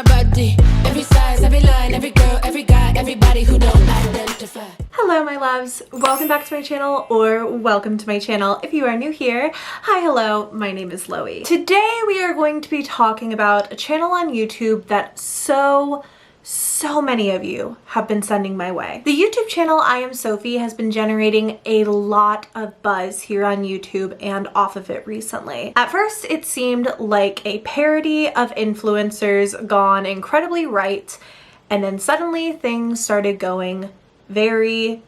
my body. Every size, every line, every girl, every guy, everybody who don't identify. Hello my loves, welcome back to my channel, or welcome to my channel if you are new here. Hi, hello, my name is Loey. Today we are going to be talking about a channel on YouTube that so many of you have been sending my way. The YouTube channel I Am Sophie has been generating a lot of buzz here on YouTube and off of it recently. At first it seemed like a parody of influencers gone incredibly right, and then suddenly things started going very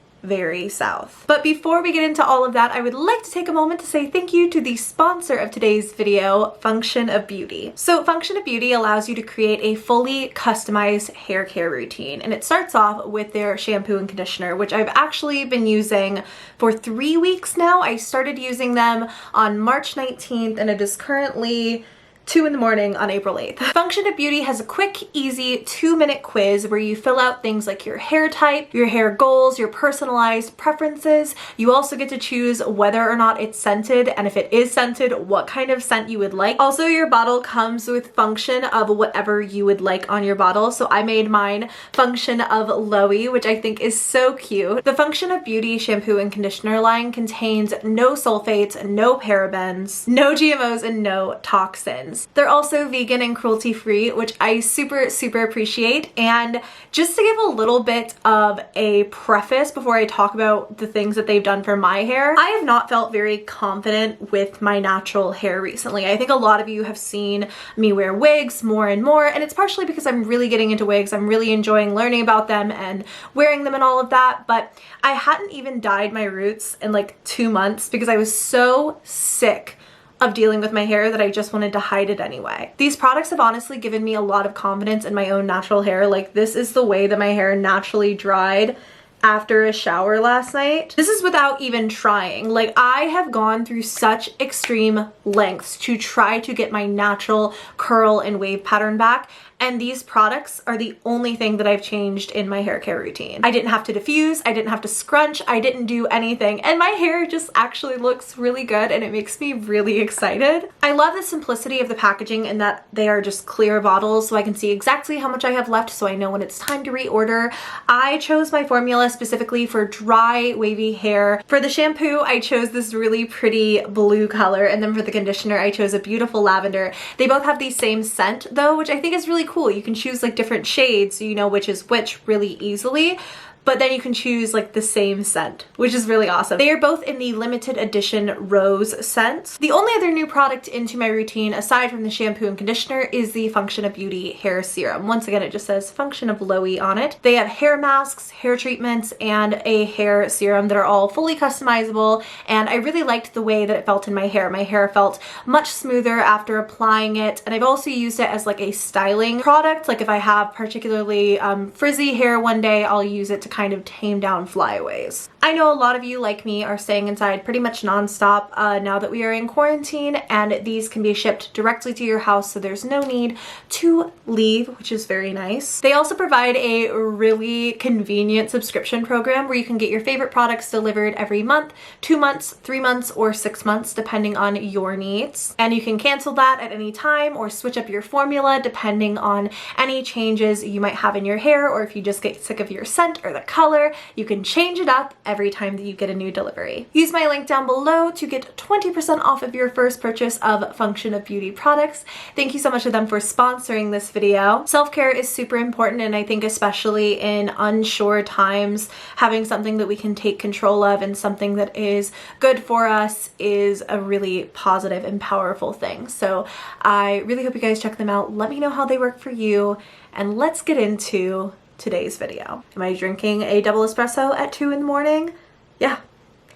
south. But before we get into all of that, I would like to take a moment to say thank you to the sponsor of today's video, Function of Beauty. So Function of Beauty allows you to create a fully customized hair care routine, and it starts off with their shampoo and conditioner, which I've actually been using for 3 weeks now. I started using them on March 19th and it is currently 2 in the morning on April 8th. Function of Beauty has a quick, easy 2-minute quiz where you fill out things like your hair type, your hair goals, your personalized preferences. You also get to choose whether or not it's scented, and if it is scented, what kind of scent you would like. Also, your bottle comes with function of whatever you would like on your bottle. So I made mine function of Loey, which I think is so cute. The Function of Beauty shampoo and conditioner line contains no sulfates, no parabens, no GMOs, and no toxins. They're also vegan and cruelty-free, which I super appreciate. And just to give a little bit of a preface before I talk about the things that they've done for my hair, I have not felt very confident with my natural hair recently. I think a lot of you have seen me wear wigs more and more, and it's partially because I'm really getting into wigs. I'm really enjoying learning about them and wearing them and all of that, but I hadn't even dyed my roots in like 2 months because I was so sick of dealing with my hair that I just wanted to hide it anyway. These products have honestly given me a lot of confidence in my own natural hair. Like, this is the way that my hair naturally dried after a shower last night. This is without even trying. Like, I have gone through such extreme lengths to try to get my natural curl and wave pattern back, and these products are the only thing that I've changed in my hair care routine. I didn't have to diffuse, I didn't have to scrunch, I didn't do anything, and my hair just actually looks really good, and it makes me really excited. I love the simplicity of the packaging in that they are just clear bottles, so I can see exactly how much I have left, so I know when it's time to reorder. I chose my formula specifically for dry, wavy hair. For the shampoo, I chose this really pretty blue color, and then for the conditioner, I chose a beautiful lavender. They both have the same scent though, which I think is really cool. You can choose like different shades so you know which is which really easily, but then you can choose like the same scent, which is really awesome. They are both in the limited edition rose scent. The only other new product into my routine aside from the shampoo and conditioner is the Function of Beauty hair serum. Once again, it just says Function of Loey on it. They have hair masks, hair treatments, and a hair serum that are all fully customizable, and I really liked the way that it felt in my hair. My hair felt much smoother after applying it, and I've also used it as like a styling product. Like if I have particularly frizzy hair one day, I'll use it to kind of tame down flyaways. I know a lot of you, like me, are staying inside pretty much non-stop now that we are in quarantine, and these can be shipped directly to your house, so there's no need to leave, which is very nice. They also provide a really convenient subscription program where you can get your favorite products delivered every month, 2 months, 3 months, or 6 months, depending on your needs. And you can cancel that at any time or switch up your formula depending on any changes you might have in your hair, or if you just get sick of your scent or the color, you can change it up every time that you get a new delivery. Use my link down below to get 20% off of your first purchase of Function of Beauty products. Thank you so much to them for sponsoring this video. Self-care is super important, and I think especially in unsure times, having something that we can take control of and something that is good for us is a really positive and powerful thing. So I really hope you guys check them out. Let me know how they work for you, and let's get into today's video. Am I drinking a double espresso at 2 in the morning? Yeah,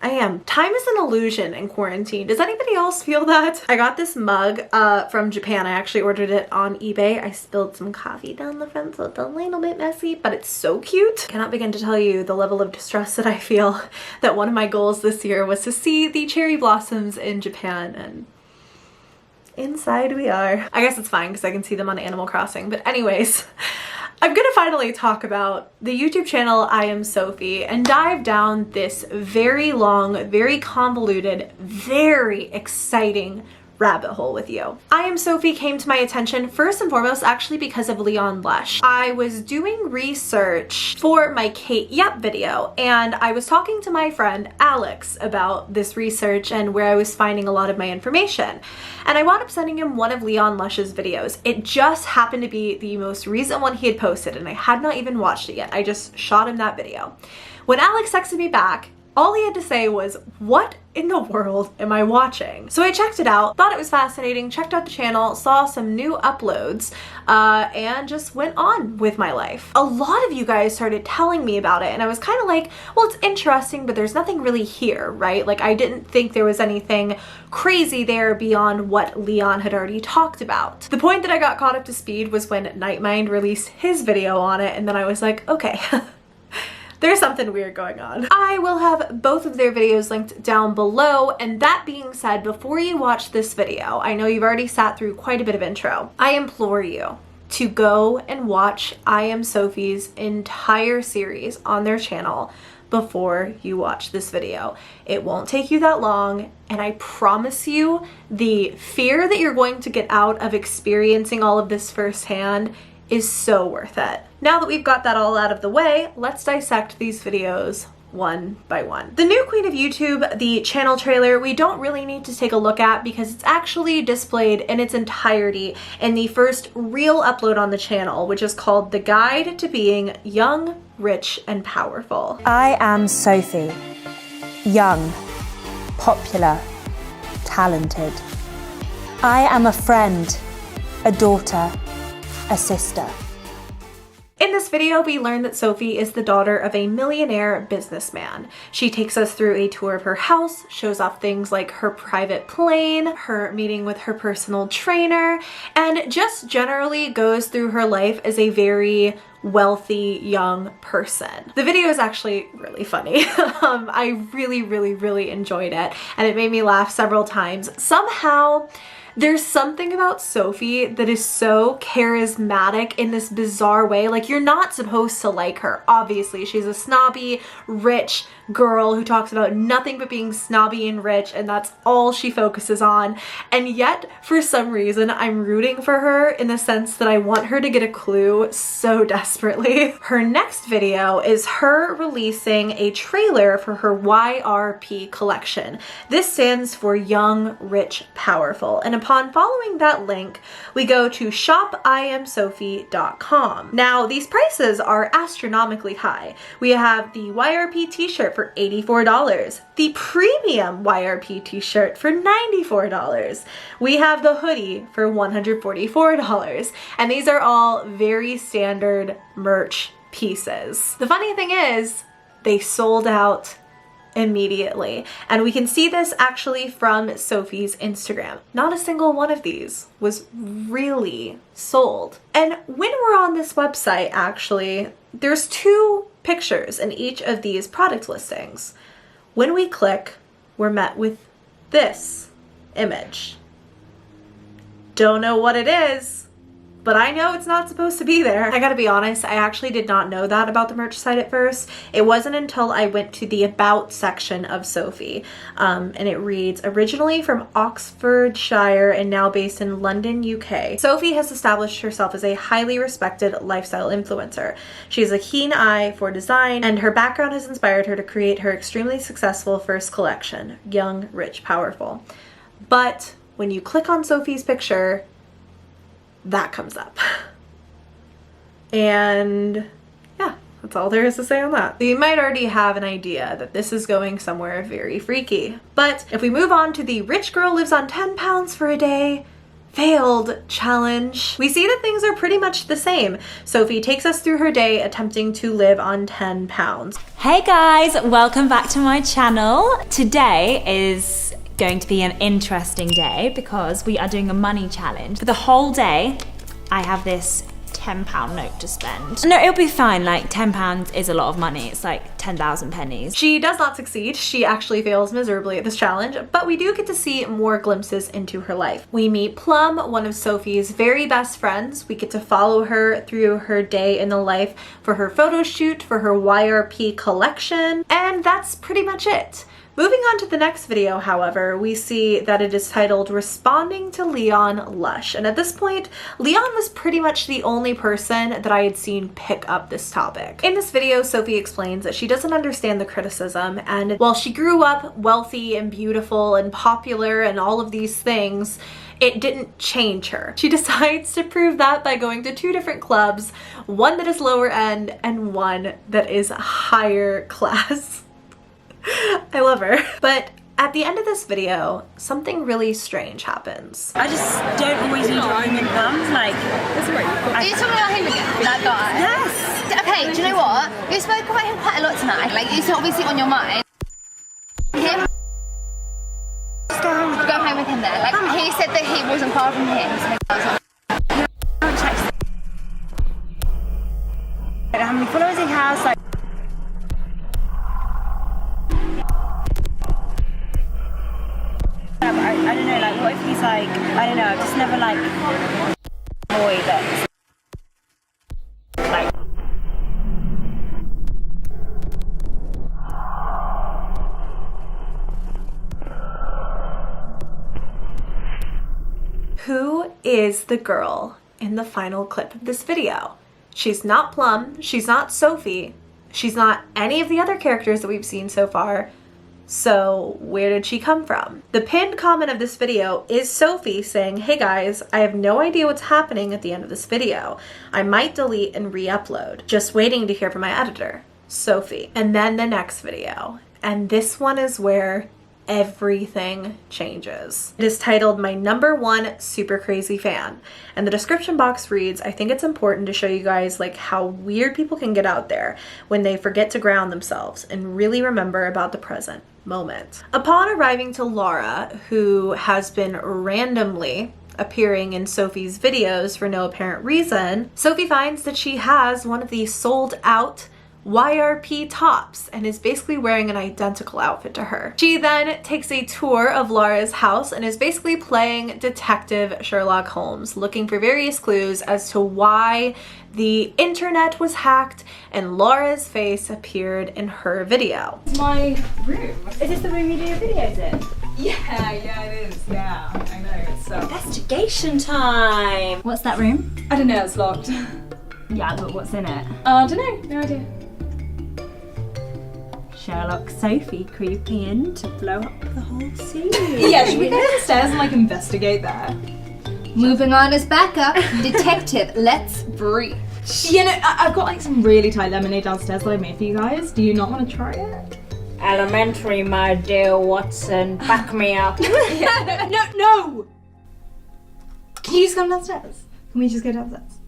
I am. Time is an illusion in quarantine. Does anybody else feel that? I got this mug from Japan. I actually ordered it on eBay. I spilled some coffee down the front, so it's a little bit messy, but it's so cute. Cannot begin to tell you the level of distress that I feel that one of my goals this year was to see the cherry blossoms in Japan, and inside we are. I guess it's fine because I can see them on Animal Crossing, but anyways, I'm gonna finally talk about the YouTube channel I Am Sophie and dive down this very long, very convoluted, very exciting rabbit hole with you. I Am Sophie came to my attention first and foremost actually because of Leon Lush. I was doing research for my Kate Yep video, and I was talking to my friend Alex about this research and where I was finding a lot of my information. And I wound up sending him one of Leon Lush's videos. It just happened to be the most recent one he had posted, and I had not even watched it yet. I just shot him that video. When Alex texted me back, all he had to say was, "What in the world am I watching?" So I checked it out, thought it was fascinating, checked out the channel, saw some new uploads, and just went on with my life. A lot of you guys started telling me about it, and I was kind of like, well, it's interesting, but there's nothing really here, right? Like, I didn't think there was anything crazy there beyond what Leon had already talked about. The point that I got caught up to speed was when Nightmind released his video on it, and then I was like, okay. There's something weird going on. I will have both of their videos linked down below, and that being said, before you watch this video, I know you've already sat through quite a bit of intro, I implore you to go and watch IAmSophie's entire series on their channel before you watch this video. It won't take you that long, and I promise you the fear that you're going to get out of experiencing all of this firsthand is so worth it. Now that we've got that all out of the way, let's dissect these videos one by one. The new queen of YouTube, the channel trailer, we don't really need to take a look at because it's actually displayed in its entirety in the first real upload on the channel, which is called The Guide to Being Young, Rich, and Powerful. I am Sophie. Young, popular, talented. I am a friend, a daughter, a sister. In this video, we learn that Sophie is the daughter of a millionaire businessman. She takes us through a tour of her house, shows off things like her private plane, her meeting with her personal trainer, and just generally goes through her life as a very wealthy young person. The video is actually really funny. I really enjoyed it, and it made me laugh several times. Somehow, there's something about Sophie that is so charismatic in this bizarre way. Like, you're not supposed to like her. Obviously, she's a snobby, rich girl who talks about nothing but being snobby and rich, and that's all she focuses on. And yet, for some reason, I'm rooting for her in the sense that I want her to get a clue so desperately. Her next video is her releasing a trailer for her YRP collection. This stands for Young, Rich, Powerful. And upon following that link, we go to shopiamsophie.com. Now, these prices are astronomically high. We have the YRP t-shirt for $84, the premium YRP t-shirt for $94. We have the hoodie for $144, and these are all very standard merch pieces. The funny thing is, they sold out immediately. And we can see this actually from Sophie's Instagram. Not a single one of these was really sold. And when we're on this website, actually, there's two pictures in each of these product listings. When we click, we're met with this image. Don't know what it is, but I know it's not supposed to be there. I gotta be honest, I actually did not know that about the merch site at first. It wasn't until I went to the About section of Sophie, and it reads, originally from Oxfordshire and now based in London, UK. Sophie has established herself as a highly respected lifestyle influencer. She has a keen eye for design, and her background has inspired her to create her extremely successful first collection, Young, Rich, Powerful. But when you click on Sophie's picture, that comes up. And yeah, that's all there is to say on that. You might already have an idea that this is going somewhere very freaky. But if we move on to the rich girl lives on 10 pounds for a day failed challenge, we see that things are pretty much the same. Sophie takes us through her day attempting to live on 10 pounds. Hey guys, welcome back to my channel. Today is going to be an interesting day because we are doing a money challenge. For the whole day, I have this £10 note to spend. No, it'll be fine. Like, £10 is a lot of money. It's like 10,000 pennies. She does not succeed. She actually fails miserably at this challenge, but we do get to see more glimpses into her life. We meet Plum, one of Sophie's very best friends. We get to follow her through her day in the life for her photo shoot, for her YRP collection, and that's pretty much it. Moving on to the next video, however, we see that it is titled Responding to Leon Lush. And at this point, Leon was pretty much the only person that I had seen pick up this topic. In this video, Sophie explains that she doesn't understand the criticism, and while she grew up wealthy and beautiful and popular and all of these things, it didn't change her. She decides to prove that by going to 2 different clubs, one that is lower end and one that is higher class. I love her. But at the end of this video, something really strange happens. I just don't always need to own in plums, like... Are you talking about him again? That guy? Yes! Okay, do you know what? You spoke about him quite a lot tonight. Like, it's obviously on your mind. Him? Go home with him then. Like, he said that he wasn't far from him. I don't know how many followers he has, like... I don't know, like, what if he's like, I don't know, I've just never, like, boy that's, like... Who is the girl in the final clip of this video? She's not Plum, she's not Sophie, she's not any of the other characters that we've seen so far. So where did she come from? The pinned comment of this video is Sophie saying, "Hey guys, I have no idea what's happening at the end of this video. I might delete and re-upload. Just waiting to hear from my editor, Sophie." And then the next video. And this one is where everything changes. It is titled My #1 Super Crazy Fan. And the description box reads, "I think it's important to show you guys like how weird people can get out there when they forget to ground themselves and really remember about the present moment." Upon arriving to Laura, who has been randomly appearing in Sophie's videos for no apparent reason, Sophie finds that she has one of these sold out YRP tops and is basically wearing an identical outfit to her. She then takes a tour of Laura's house and is basically playing Detective Sherlock Holmes, looking for various clues as to why the internet was hacked and Laura's face appeared in her video. It's my room. Is this the room you do your videos in? Yeah, it is. Yeah, I know. It's Investigation time! What's that room? I don't know. It's locked. Yeah, but what's in it? I don't know. No idea. Sherlock Sophie creeping in to blow up the whole scene. Yeah, should we go downstairs and like investigate there? Moving on as backup, detective, let's breathe. Yeah, no, I've got like some really tight lemonade downstairs that I made for you guys. Do you not want to try it? Elementary, my dear Watson. Back me up. No! Can you just come downstairs? Can we just go downstairs?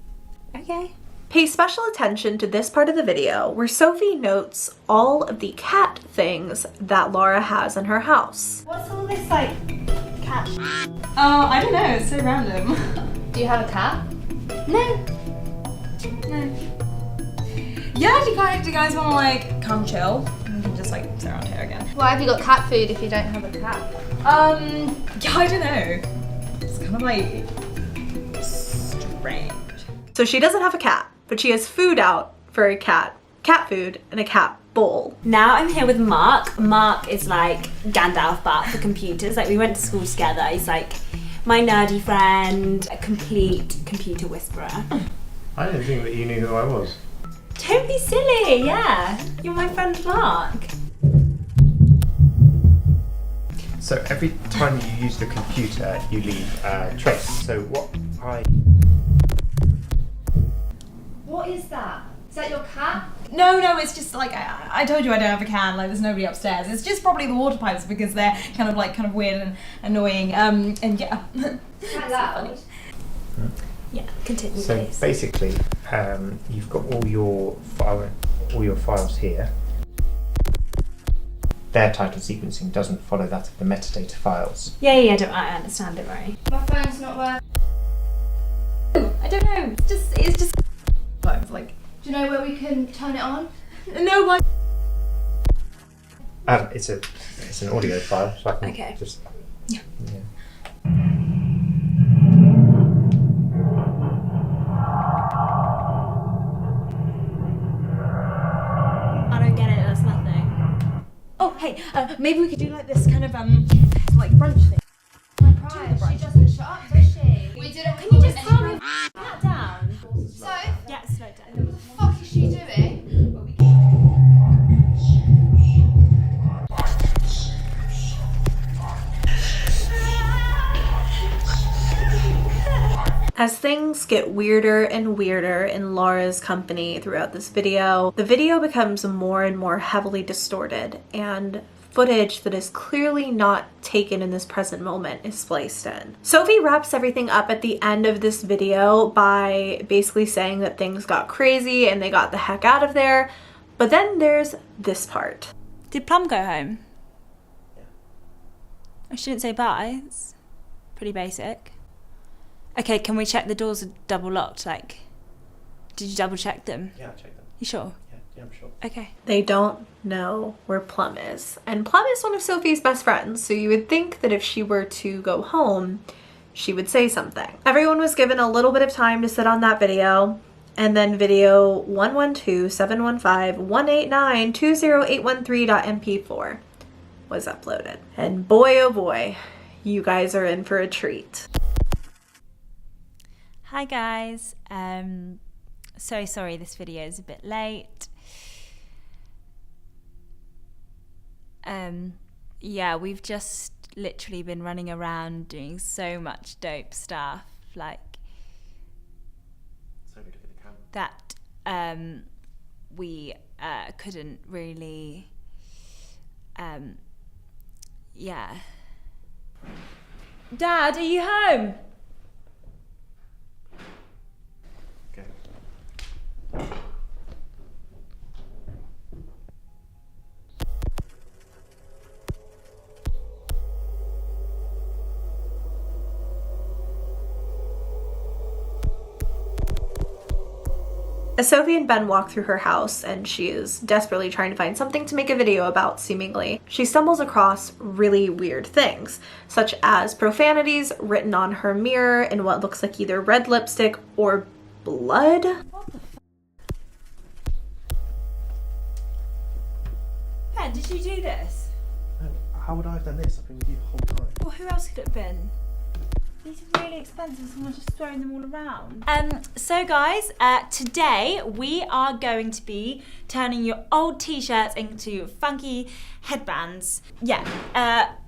Okay. Pay special attention to this part of the video where Sophie notes all of the cat things that Laura has in her house. What's all this like cat? Oh, I don't know. It's so random. Do you have a cat? No. Yeah, do you guys want to like come chill? We can just like sit around here again. Why have you got cat food if you don't have a cat? Yeah, I don't know. It's kind of like strange. So she doesn't have a cat, but she has food out for a cat food, and a cat bowl. Now I'm here with Mark. Mark is like Gandalf but for computers. Like we went to school together. He's like my nerdy friend, a complete computer whisperer. I didn't think that you knew who I was. Don't be silly, yeah. You're my friend Mark. So every time you use the computer, you leave a trace. So What is that? Is that your cat? No, it's just like I told you I don't have a can. Like there's nobody upstairs. It's just probably the water pipes because they're kind of weird and annoying. And yeah. Quite loud. Yeah, continue So please. basically, you've got all your files here. Their title sequencing doesn't follow that of the metadata files. Yeah, I understand it, right? My phone's not working. I don't know. It's just like. Do you know where we can turn it on? No, why? It's an audio file, so I can Okay. just. Yeah. I don't get it. That's nothing. Oh, hey. Hey, maybe we could do like this kind of like brunch thing. She doesn't shut up, does she? We didn't. Can you just calm that down? So, Yeah, slow down. what the fuck is she doing? As things get weirder and weirder in Laura's company throughout this video, the video becomes more and more heavily distorted, and footage that is clearly not taken in this present moment is spliced in. Sophie wraps everything up at the end of this video by basically saying that things got crazy and they got the heck out of there, but then there's this part. Did Plum go home? I shouldn't say bye. It's pretty basic. Okay, can we check the doors are double locked? Like, did you double check them? Yeah, I checked them. You sure? Yeah, I'm sure. Okay. They don't know where Plum is, and Plum is one of Sophie's best friends, so you would think that if she were to go home, she would say something. Everyone was given a little bit of time to sit on that video, and then video 112-715-189-20813.mp4 was uploaded. And boy oh boy, you guys are in for a treat. Hi guys. So sorry this video is a bit late. Yeah, we've just literally been running around doing so much dope stuff, like So look at the camera. that we couldn't really yeah. Dad, are you home? Okay. As Sophie and Ben walk through her house, and she is desperately trying to find something to make a video about, seemingly, she stumbles across really weird things, such as profanities written on her mirror in what looks like either red lipstick or blood. Ben, did you do this? No, how would I have done this? I've been with you the whole time. Well, who else could it have been? These are really expensive, someone's just throwing them all around. So guys, today we are going to be turning your old t-shirts into funky headbands. Yeah,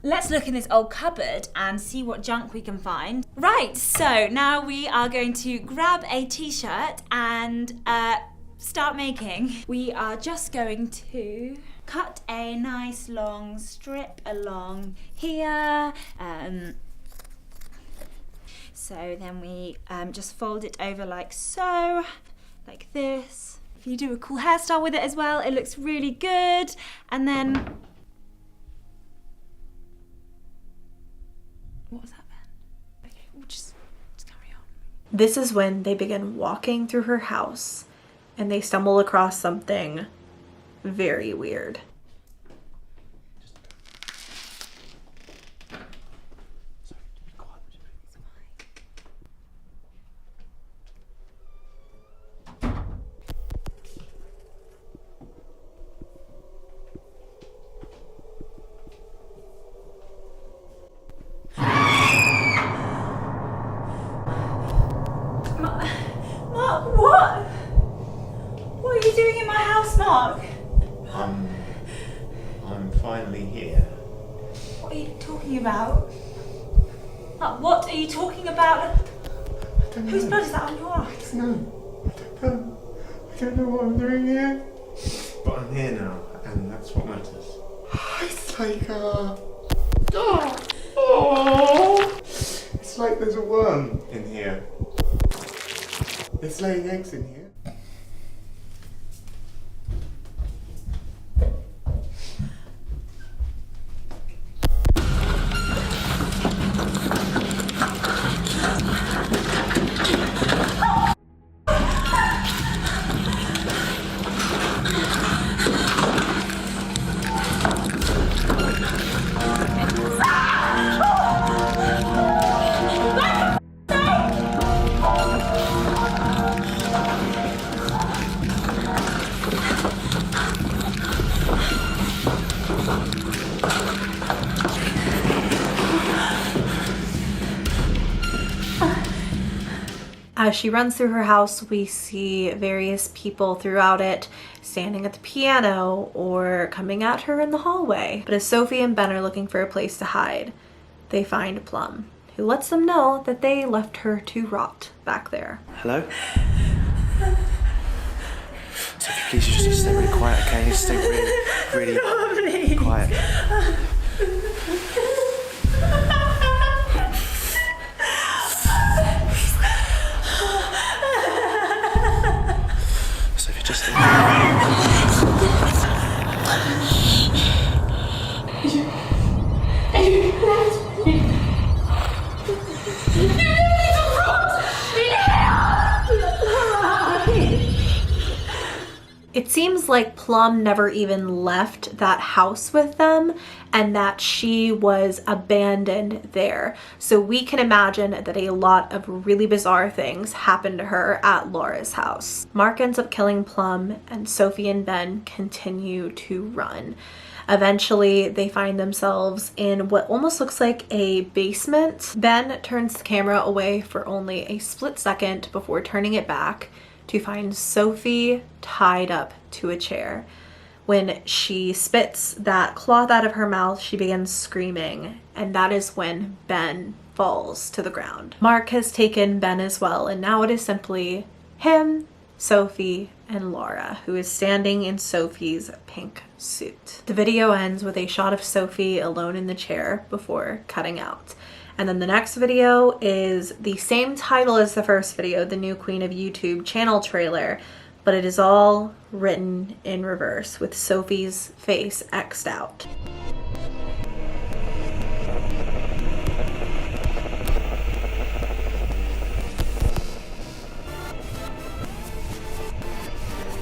let's look in this old cupboard and see what junk we can find. Right, so now we are going to grab a t-shirt and start making. We are just going to cut a nice long strip along here. So then we just fold it over like so, like this. If you do a cool hairstyle with it as well, it looks really good. And then, what was that then? Okay, we'll just carry on. This is when they begin walking through her house, and they stumble across something very weird. Mark, what? What are you doing in my house, Mark? I'm finally here. What are you talking about? Mark, what are you talking about? Whose blood is that on your eyes? No, I don't know what I'm doing here. But I'm here now, and that's what matters. It's like it's like there's a worm in here. It's laying eggs in here. As she runs through her house, we see various people throughout it standing at the piano or coming at her in the hallway. But as Sophie and Ben are looking for a place to hide, they find Plum, who lets them know that they left her to rot back there. Hello? Sophie, please, you just need to stay really quiet, okay? You need to stay really quiet. Sophie, just stay. It seems like Plum never even left that house with them and that she was abandoned there. So we can imagine that a lot of really bizarre things happened to her at Laura's house. Mark ends up killing Plum and Sophie and Ben continue to run. Eventually, they find themselves in what almost looks like a basement. Ben turns the camera away for only a split second before turning it back to find Sophie tied up to a chair. When she spits that cloth out of her mouth, she begins screaming, and that is when Ben falls to the ground. Mark has taken Ben as well, and now it is simply him, Sophie, and Laura, who is standing in Sophie's pink suit. The video ends with a shot of Sophie alone in the chair before cutting out. And then the next video is the same title as the first video, the New Queen of YouTube channel trailer, but it is all written in reverse with Sophie's face X'd out.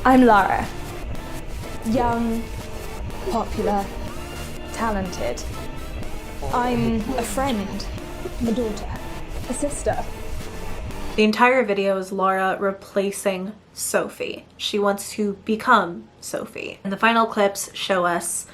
I'm Lara. Young, popular, talented. I'm a friend, a daughter, a sister. The entire video is Laura replacing Sophie. She wants to become Sophie. And the final clips show us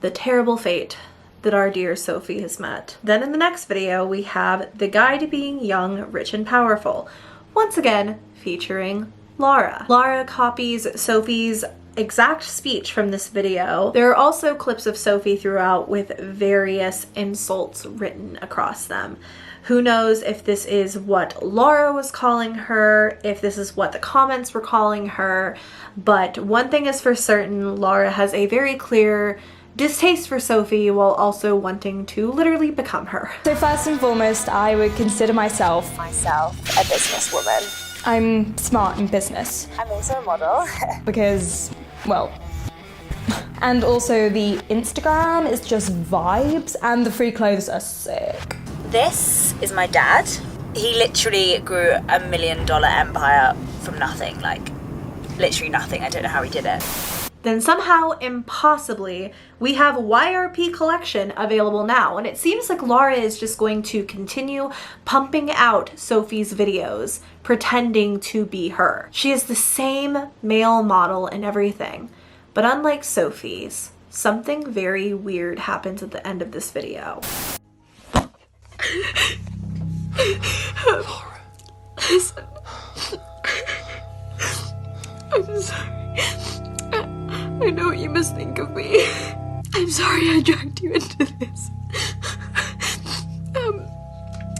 the terrible fate that our dear Sophie has met. Then in the next video, we have the guide to being young, rich, and powerful. Once again, featuring Laura. Laura copies Sophie's exact speech from this video. There are also clips of Sophie throughout with various insults written across them. Who knows if this is what Laura was calling her, if this is what the comments were calling her, but one thing is for certain, Laura has a very clear distaste for Sophie while also wanting to literally become her. So first and foremost, I would consider myself a businesswoman. I'm smart in business. I'm also a model. Because, well, and also the Instagram is just vibes and the free clothes are sick. This is my dad. He literally grew $1 million empire from nothing, like literally nothing. I don't know how he did it. Then somehow, impossibly, we have YRP collection available now. And it seems like Laura is just going to continue pumping out Sophie's videos, pretending to be her. She is the same male model and everything. But unlike Sophie's, something very weird happens at the end of this video. Laura. Listen. I'm sorry. I know what you must think of me. I'm sorry I dragged you into this.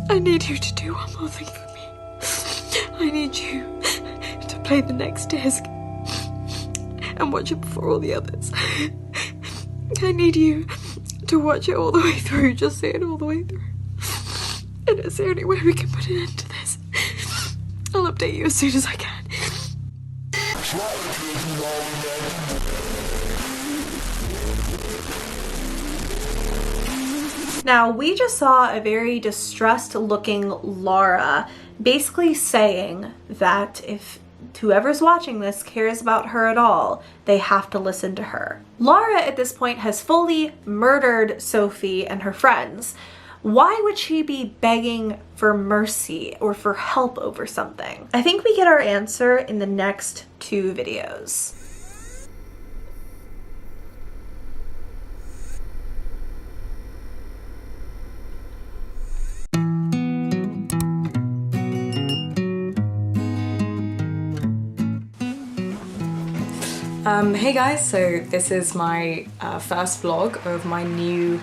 I need you to do one more thing for me. I need you to play the next disc and watch it before all the others. I need you to watch it all the way through, just see it all the way through. And it's the only way we can put an end to this. I'll update you as soon as I can. Now, we just saw a very distressed looking Laura basically saying that if whoever's watching this cares about her at all, they have to listen to her. Laura at this point has fully murdered Sophie and her friends. Why would she be begging for mercy or for help over something? I think we get our answer in the next 2 videos. Hey guys, so this is my first vlog of my new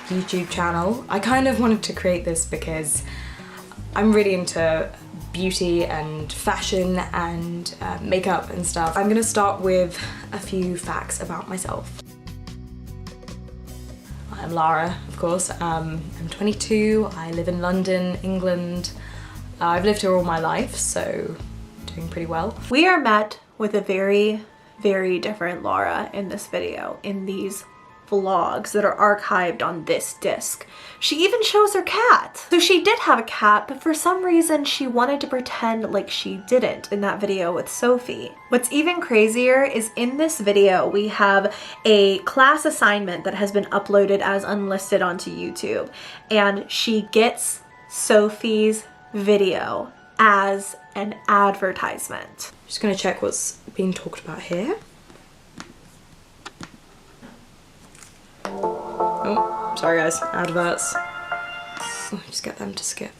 YouTube channel. I kind of wanted to create this because I'm really into beauty and fashion and makeup and stuff. I'm gonna start with a few facts about myself. I'm Lara, of course. I'm 22, I live in London, England. I've lived here all my life, so doing pretty well. We are met with a very different Lara in this video, in these vlogs that are archived on this disc. She even shows her cat. So she did have a cat, but for some reason she wanted to pretend like she didn't in that video with Sophie. What's even crazier is in this video we have a class assignment that has been uploaded as unlisted onto YouTube, and she gets Sophie's video as an advertisement. Just gonna check what's being talked about here. Oh, sorry guys, adverts. Oh, just get them to skip.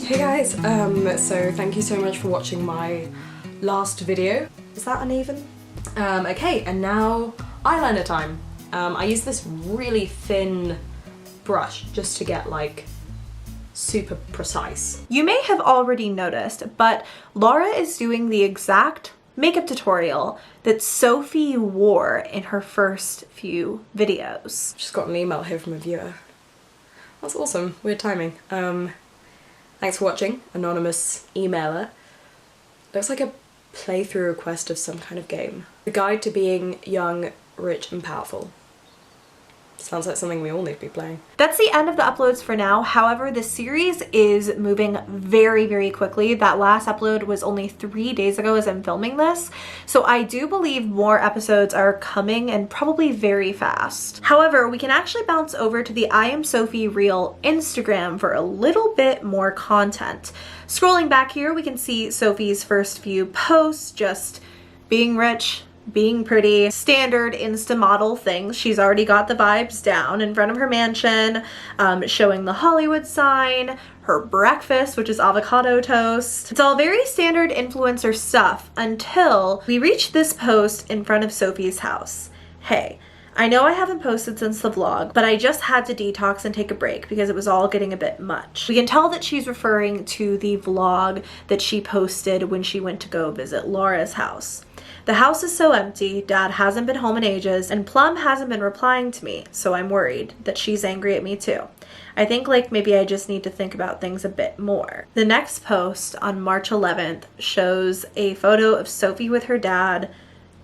Hey guys, so thank you so much for watching my last video. Is that uneven? Okay, and now eyeliner time. I use this really thin brush just to get like super precise. You may have already noticed, but Lara is doing the exact makeup tutorial that Sophie wore in her first few videos. Just got an email here from a viewer. That's awesome, weird timing. Thanks for watching, anonymous emailer. Looks like a playthrough request of some kind of game. The Guide to Being Young, Rich and Powerful. Sounds like something we all need to be playing. That's the end of the uploads for now. However, the series is moving very quickly. That last upload was only 3 days ago as I'm filming this. So I do believe more episodes are coming, and probably very fast. However, we can actually bounce over to the I Am Sophie Reel Instagram for a little bit more content. Scrolling back here, we can see Sophie's first few posts, just being rich, being pretty, standard Insta model things. She's already got the vibes down in front of her mansion, showing the Hollywood sign, her breakfast, which is avocado toast. It's all very standard influencer stuff until we reach this post in front of Sophie's house. Hey, I know I haven't posted since the vlog, but I just had to detox and take a break because it was all getting a bit much. We can tell that she's referring to the vlog that she posted when she went to go visit Laura's house. The house is so empty, Dad hasn't been home in ages, and Plum hasn't been replying to me, so I'm worried that she's angry at me too. I think like maybe I just need to think about things a bit more. The next post on March 11th shows a photo of Sophie with her dad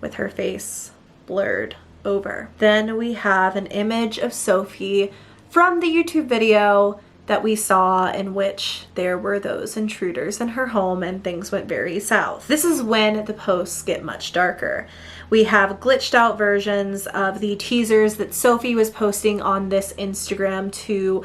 with her face blurred over. Then we have an image of Sophie from the YouTube video that we saw in which there were those intruders in her home and things went very south. This is when the posts get much darker. We have glitched out versions of the teasers that Sophie was posting on this Instagram to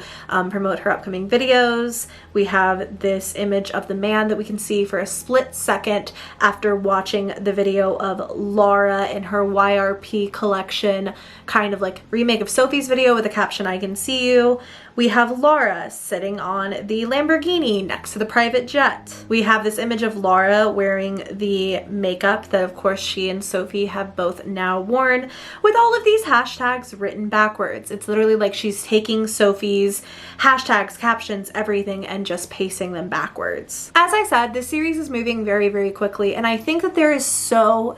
promote her upcoming videos. We have this image of the man that we can see for a split second after watching the video of Lara in her YRP collection, kind of like remake of Sophie's video with the caption, "I can see you." We have Lara sitting on the Lamborghini next to the private jet. We have this image of Lara wearing the makeup that of course she and Sophie have both now worn, with all of these hashtags written backwards. It's literally like she's taking Sophie's hashtags, captions, everything, and just pasting them backwards. As I said, this series is moving very quickly, and I think that there is so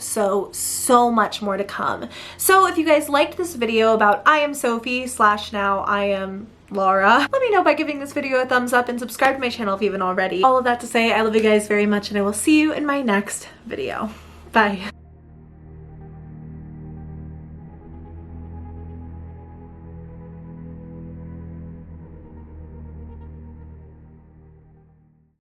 much more to come. So if you guys liked this video about I Am Sophie / now I Am Lara, let me know by giving this video a thumbs up and subscribe to my channel if you haven't already. All of that to say, I love you guys very much, and I will see you in my next video. Bye.